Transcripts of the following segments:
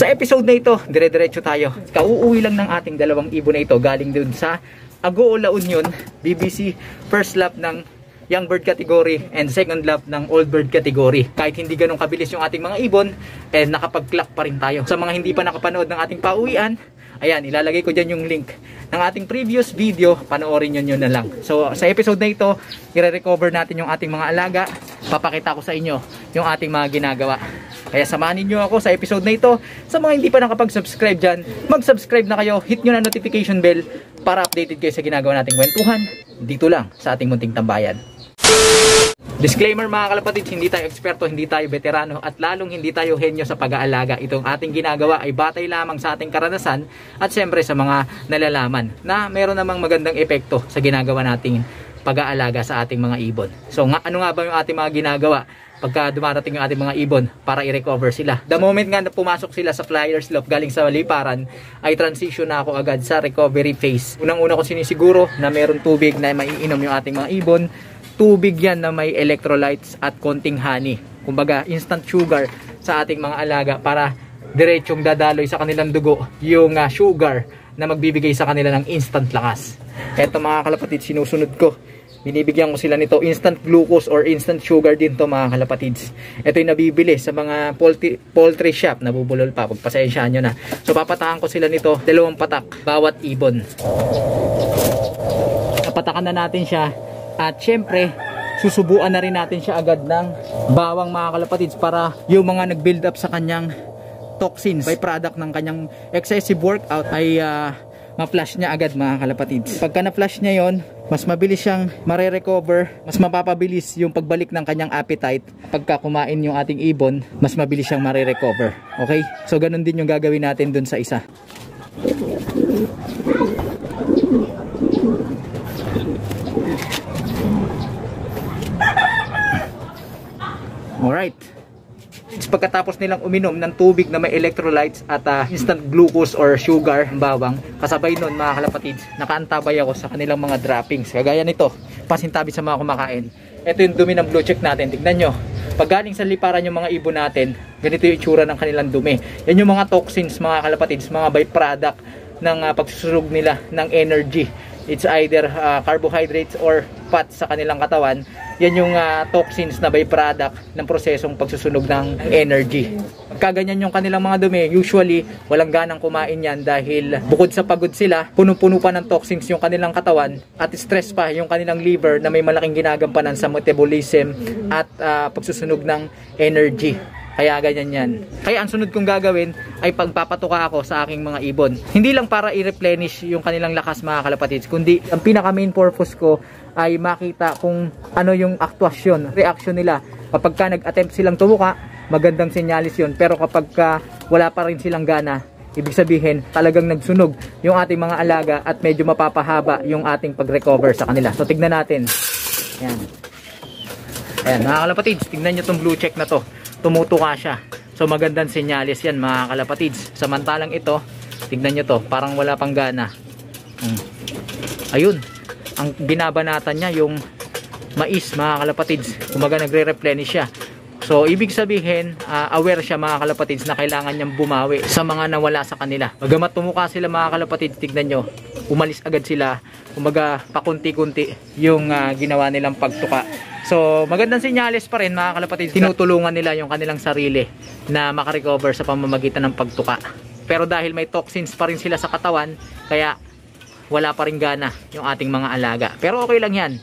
Sa episode na ito, dire-diretso tayo. Kauuwi lang ng ating dalawang ibon na ito galing dun sa Agoo La Union, BBC first lap ng young bird category and second lap ng old bird category. Kahit hindi ganun kabilis yung ating mga ibon, nakapag-clock pa rin tayo. Sa mga hindi pa nakapanood ng ating pauwian, ayan, ilalagay ko dyan yung link ng ating previous video, panoorin nyo na lang. So sa episode na ito, i-recover natin yung ating mga alaga, papakita ko sa inyo yung ating mga ginagawa. Kaya samahan niyo ako sa episode na ito. Sa mga hindi pa nakapag-subscribe dyan, mag-subscribe na kayo, hit nyo na notification bell para updated kayo sa ginagawa nating kwentuhan dito lang sa ating munting tambayan. Disclaimer mga kalapatids, hindi tayo eksperto, hindi tayo veterano at lalong hindi tayo henyo sa pag-aalaga. Itong ating ginagawa ay batay lamang sa ating karanasan at siyempre sa mga nalalaman na meron namang magandang epekto sa ginagawa nating pag-aalaga sa ating mga ibon. So ano nga ba yung ating mga ginagawa pagka dumarating yung ating mga ibon para i-recover sila? The moment nga na pumasok sila sa flyer slope galing sa liparan, ay transition na ako agad sa recovery phase. Unang-una ko sinisiguro na meron tubig na maiinom yung ating mga ibon. Tubig yan na may electrolytes at konting honey. Kumbaga instant sugar sa ating mga alaga para diretsong dadaloy sa kanilang dugo yung sugar na magbibigay sa kanila ng instant lakas. Eto mga kalapatids, sinusunod ko. Binibigyan ko sila nito instant glucose or instant sugar din to mga kalapatids. Ito yung nabibili sa mga poultry shop. Nabubulol pa, pagpasensyaan nyo na. So papatakan ko sila nito 2 patak bawat ibon. Napatakan na natin siya. At syempre, susubuan na rin natin siya agad ng bawang mga kalapatids para yung mga nag-build up sa kanyang toxins, byproduct ng kanyang excessive workout ay ma-flush niya agad mga kalapatids. Pagka na-flush niya yon, mas mabilis siyang mare-recover, mas mapapabilis yung pagbalik ng kanyang appetite. Pagka kumain yung ating ibon, mas mabilis siyang mare-recover. Okay? So ganun din yung gagawin natin dun sa isa. Alright. Pagkatapos nilang uminom ng tubig na may electrolytes at instant glucose or sugar, bawang, kasabay nun mga kalapatids, nakaantabay ako sa kanilang mga droppings. Kagaya nito, pasintabi sa mga kumakain. Ito yung dumi ng blue check natin. Tignan nyo. Pag galing sa liparan yung mga ibon natin, ganito yung itsura ng kanilang dumi. Yan yung mga toxins mga kalapatids, mga byproduct ng pagsusunog nila ng energy. It's either carbohydrates or fats sa kanilang katawan. Yan yung toxins na byproduct ng prosesong pagsusunog ng energy. Pagkaganyan yung kanilang mga dumi, usually walang ganang kumain yan dahil bukod sa pagod sila, punong-puno pa ng toxins yung kanilang katawan at stress pa yung kanilang liver na may malaking ginagampanan sa metabolism at pagsusunog ng energy. Kaya ganyan yan. Kaya ang sunod kong gagawin ay pagpapatuka ako sa aking mga ibon. Hindi lang para i-replenish yung kanilang lakas mga kalapatids, kundi ang pinaka main purpose ko ay makita kung ano yung aktuasyon, reaction nila. Kapag ka nag-attempt silang tumuka, magandang senyalis yun. Pero kapag ka wala pa rin silang gana, ibig sabihin talagang nagsunog yung ating mga alaga at medyo mapapahaba yung ating pag-recover sa kanila. So tignan natin. Ayan. Ayan mga kalapatids, tignan nyo tong blue check na to. Tumutuka siya. So magandang senyalis yan mga kalapatids. Samantalang ito, tignan nyo to, parang wala pang gana. Ayun, ang binabanatan niya yung mais mga kalapatids. Kumaga nagre-replenish siya. So ibig sabihin, aware siya mga kalapatids na kailangan niyang bumawi sa mga nawala sa kanila. Bagamat tumuka sila mga kalapatids, tignan nyo, umalis agad sila. Kumaga pakunti-kunti yung ginawa nilang pagtuka. So magandang senyales pa rin mga kalapatids. Tinutulungan nila yung kanilang sarili na makarecover sa pamamagitan ng pagtuka. Pero dahil may toxins pa rin sila sa katawan, kaya wala pa rin gana yung ating mga alaga. Pero okay lang yan.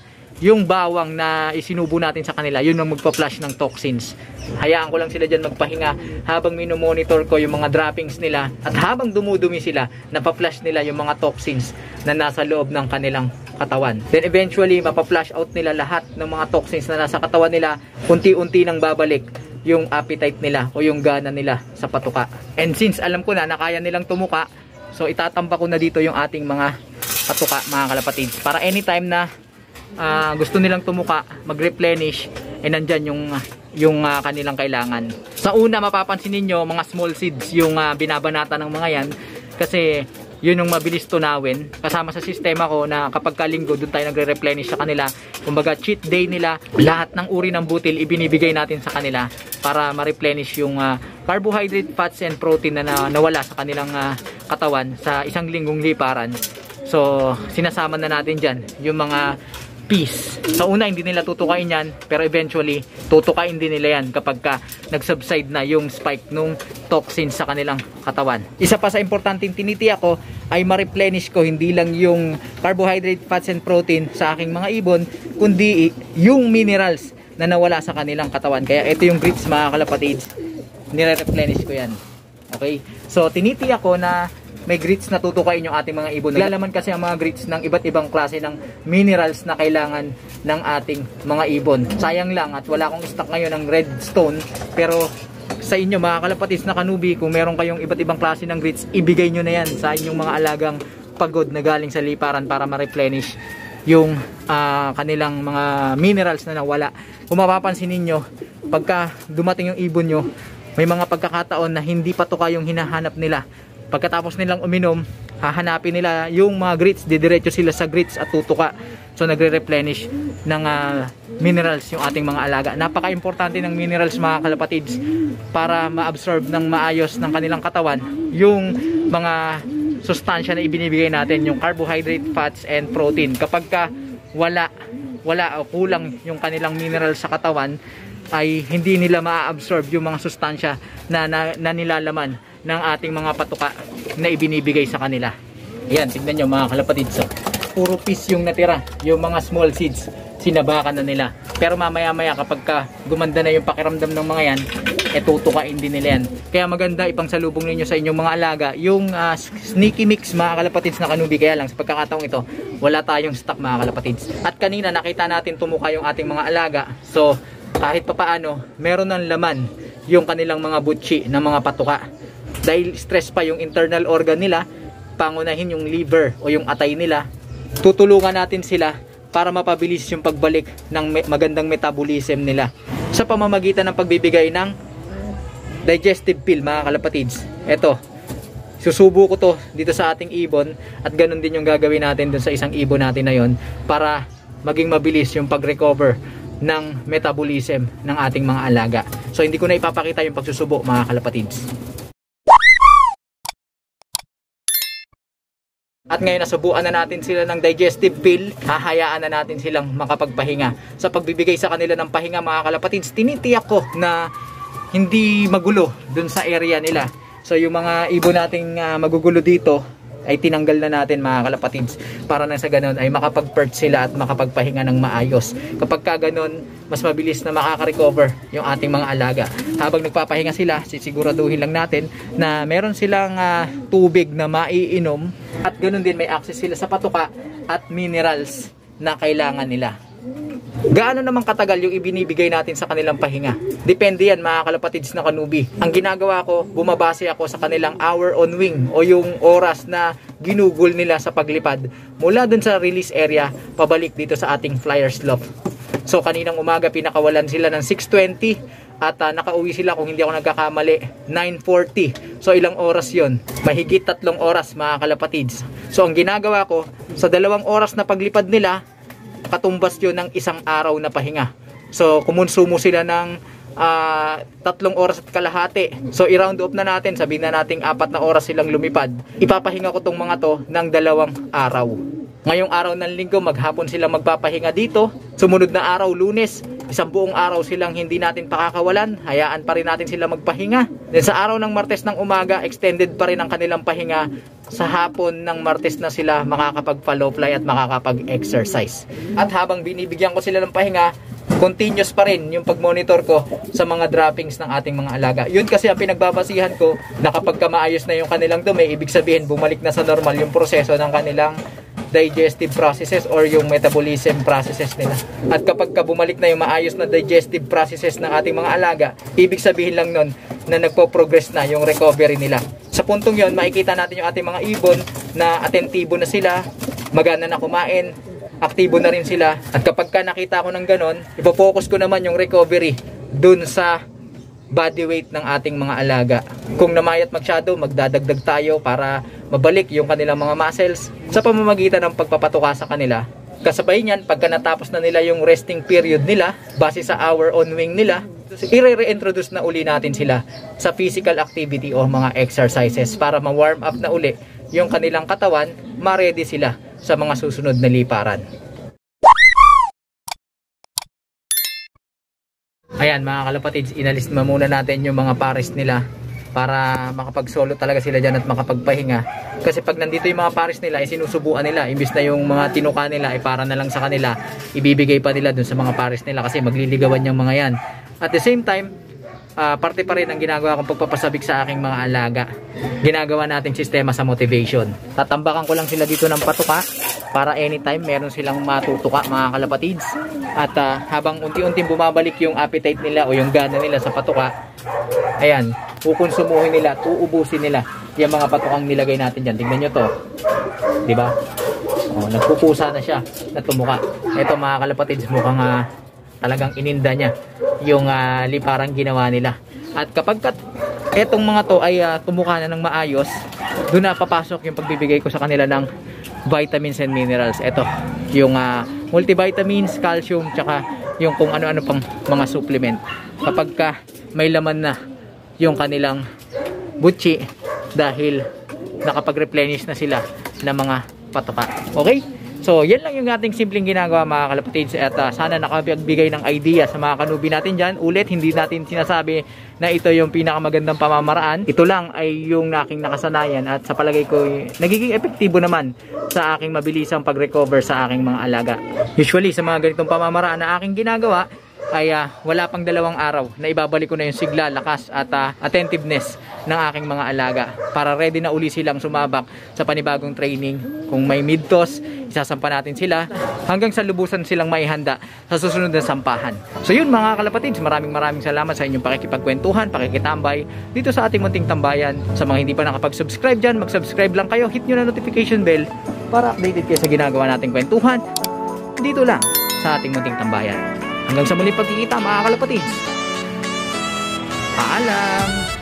Yung bawang na isinubo natin sa kanila, yun ang magpa-flush ng toxins. Hayaan ko lang sila dyan magpahinga habang minomonitor ko yung mga droppings nila. At habang dumudumi sila, napaflush nila yung mga toxins na nasa loob ng kanilang katawan. Then eventually, mapa-flush out nila lahat ng mga toxins na nasa katawan nila. Unti-unti nang babalik yung appetite nila o yung gana nila sa patuka. And since alam ko na kaya nilang tumuka, so itatamba ko na dito yung ating mga patuka mga kalapatids. Para anytime na gusto nilang tumuka, mag-replenish, nandyan yung kanilang kailangan. Sa una, mapapansin ninyo mga small seeds yung binabanata ng mga yan kasi yun yung mabilis tunawin. Kasama sa sistema ko na kapag kalinggo, doon tayo nagre-replenish sa kanila. Kumbaga cheat day nila, lahat ng uri ng butil ibinibigay natin sa kanila para ma-replenish yung carbohydrate, fats, and protein na nawala sa kanilang katawan sa isang linggong liparan. So sinasama na natin dyan yung mga peas. Sa una hindi nila tutukain yan, pero eventually tutukain din nila yan kapag nag-subside na yung spike nung toxins sa kanilang katawan. Isa pa sa importanteng tinitiyak ko ay ma-replenish ko hindi lang yung carbohydrate, fats, and protein sa aking mga ibon, kundi yung minerals na nawala sa kanilang katawan. Kaya ito yung grits mga kalapatids, nire-replenish ko yan. Okay? So tinitiyak ko na may grits na tutukain yung ating mga ibon. Naglalaman kasi ang mga grits ng iba't ibang klase ng minerals na kailangan ng ating mga ibon. Sayang lang at wala akong stock ngayon ng redstone, pero sa inyo mga kalapatids na kanubi, kung meron kayong iba't ibang klase ng grits, ibigay nyo na yan sa inyong mga alagang pagod na galing sa liparan para ma-replenish yung kanilang mga minerals na nawala. Kung mapapansin ninyo, pagka dumating yung ibon nyo, may mga pagkakataon na hindi pa tuka yung hinahanap nila. Pagkatapos nilang uminom, hahanapin nila yung mga grits, didiretso sila sa grits at tutuka. So nagre-replenish ng minerals yung ating mga alaga. Napaka-importante ng minerals mga kalapatids para ma-absorb ng maayos ng kanilang katawan yung mga sustansya na ibinibigay natin, yung carbohydrate, fats, and protein. Kapag wala o kulang yung kanilang minerals sa katawan, ay hindi nila ma-absorb yung mga sustansya na nilalaman ng ating mga patuka na ibinibigay sa kanila. Ayan, tignan nyo mga kalapatids. So, puro piece yung natira. Yung mga small seeds, sinabakan na nila. Pero mamaya-maya kapag gumanda na yung pakiramdam ng mga yan, tutukain din nila yan. Kaya maganda ipangsalubong ninyo sa inyong mga alaga yung sneaky mix mga kalapatids na kanubi. Kaya lang sa pagkakataong ito, wala tayong stock mga kalapatids. At kanina nakita natin tumuka yung ating mga alaga. So kahit papaano, meron ng laman yung kanilang mga butchi ng mga patuka. Dahil stress pa yung internal organ nila, pangunahin yung liver o yung atay nila, tutulungan natin sila para mapabilis yung pagbalik ng magandang metabolism nila sa pamamagitan ng pagbibigay ng digestive pill mga kalapatids. Eto, susubo ko to dito sa ating ibon at ganun din yung gagawin natin dun sa isang ibon natin na yon para maging mabilis yung pag-recover ng metabolism ng ating mga alaga. So hindi ko na ipapakita yung pagsusubo mga kalapatids. At ngayon nasubuan na natin sila ng digestive pill, hahayaan na natin silang makapagpahinga. Sa pagbibigay sa kanila ng pahinga mga kalapatids, tinitiyak ko na hindi magulo dun sa area nila. So yung mga ibon nating magugulo dito ay tinanggal na natin mga kalapatids para na sa ganun ay makapag-perch sila at makapagpahinga ng maayos. Kapag ka ganun, mas mabilis na makaka-recover yung ating mga alaga. Habang nagpapahinga sila, sisiguraduhin lang natin na meron silang tubig na maiinom at ganun din may access sila sa patuka at minerals na kailangan nila. Gaano naman katagal yung ibinibigay natin sa kanilang pahinga? Depende yan mga kalapatids na kanubi. Ang ginagawa ko, bumabase ako sa kanilang hour on wing o yung oras na ginugol nila sa paglipad mula dun sa release area pabalik dito sa ating flyers loft. So kaninang umaga pinakawalan sila ng 6:20 at nakauwi sila kung hindi ako nagkakamali 9:40. So ilang oras yon? Mahigit 3 oras mga kalapatids. So ang ginagawa ko, sa 2 oras na paglipad nila, katumbas yun ng 1 araw na pahinga. So kumonsumo sila ng 3 oras at kalahati. So i-round up na natin, sabihin na nating 4 na oras silang lumipad. Ipapahinga ko tong mga to ng 2 araw. Ngayong araw ng linggo, maghapon silang magpapahinga dito. Sumunod na araw, Lunes, 1 buong araw silang hindi natin pakakawalan. Hayaan pa rin natin sila magpahinga. Then sa araw ng Martes ng umaga, extended pa rin ang kanilang pahinga. Sa hapon ng Martes na sila makakapag-follow fly at makakapag-exercise. At habang binibigyan ko sila ng pahinga, continuous pa rin yung pag-monitor ko sa mga droppings ng ating mga alaga. Yun kasi ang pinagbabasihan ko na kapag maayos na yung kanilang dumi, ibig sabihin bumalik na sa normal yung proseso ng kanilang digestive processes or yung metabolism processes nila. At kapag bumalik na yung maayos na digestive processes ng ating mga alaga, ibig sabihin lang nun na nagpo-progress na yung recovery nila. Sa puntong yon, makikita natin yung ating mga ibon na atentibo na sila, magana na kumain, aktibo na rin sila. At kapag nakita ko ng ganon, ipofocus ko naman yung recovery dun sa body weight ng ating mga alaga. Kung namayat masyado, magdadagdag tayo para mabalik yung kanilang mga muscles sa pamamagitan ng pagpapatuka sa kanila. Kasabay niyan, pagka natapos na nila yung resting period nila, base sa hour on wing nila, i-reintroduce na uli natin sila sa physical activity o mga exercises para ma-warm up na uli yung kanilang katawan, ma-ready sila sa mga susunod na liparan. Ayan mga kalapatids, inalis na muna natin yung mga pares nila para makapag-solo talaga sila dyan at makapagpahinga. Kasi pag nandito yung mga pares nila, sinusubuan nila. Imbis na yung mga tinuka nila, para na lang sa kanila, ibibigay pa nila dun sa mga pares nila kasi magliligawan yung mga yan. At the same time, parte pa rin ang ginagawa kong pagpapasabik sa aking mga alaga. Ginagawa nating sistema sa motivation. Tatambakan ko lang sila dito ng patuka para anytime meron silang matutuka mga kalapatids. At habang unti-unting bumabalik yung appetite nila o yung gana nila sa patuka, ayan, kukonsumuhin nila, uubusin nila yung mga patukang nilagay natin dyan. Tingnan nyo to, diba? Nagpupusa na siya na tumuka. Ito mga kalapatids, mukhang talagang ininda niya yung liparang ginawa nila. At kapag etong mga to ay tumuka na ng maayos, doon na papasok yung pagbibigay ko sa kanila ng vitamins and minerals. Ito yung multivitamins, calcium, tsaka yung kung ano-ano pang mga supplement. Kapag may laman na yung kanilang butchi dahil nakapag-replenish na sila ng mga patuka. Okay? So, yan lang yung ating simpleng ginagawa mga kalapatids, at sana nakapagbigay ng idea sa mga kanubi natin dyan. Ulit, hindi natin sinasabi na ito yung pinakamagandang pamamaraan. Ito lang ay yung aking nakasanayan at sa palagay ko nagiging epektibo naman sa aking mabilisang pag-recover sa aking mga alaga. Usually, sa mga ganitong pamamaraan na aking ginagawa, ay wala pang 2 araw na ibabalik ko na yung sigla, lakas at attentiveness ng aking mga alaga para ready na uli silang sumabak sa panibagong training. Kung may mid-toss, isasampa natin sila hanggang sa lubusan silang maihanda sa susunod na sampahan. So yun mga kalapatids, maraming salamat sa inyong pakikipagkwentuhan, pakikitambay dito sa ating munting tambayan. Sa mga hindi pa nakapag-subscribe dyan, mag-subscribe lang kayo, hit nyo na notification bell para updated kayo sa ginagawa nating kwentuhan dito lang sa ating munting tambayan. Hanggang sa muling pagkikita mga kalapatids. Paalam!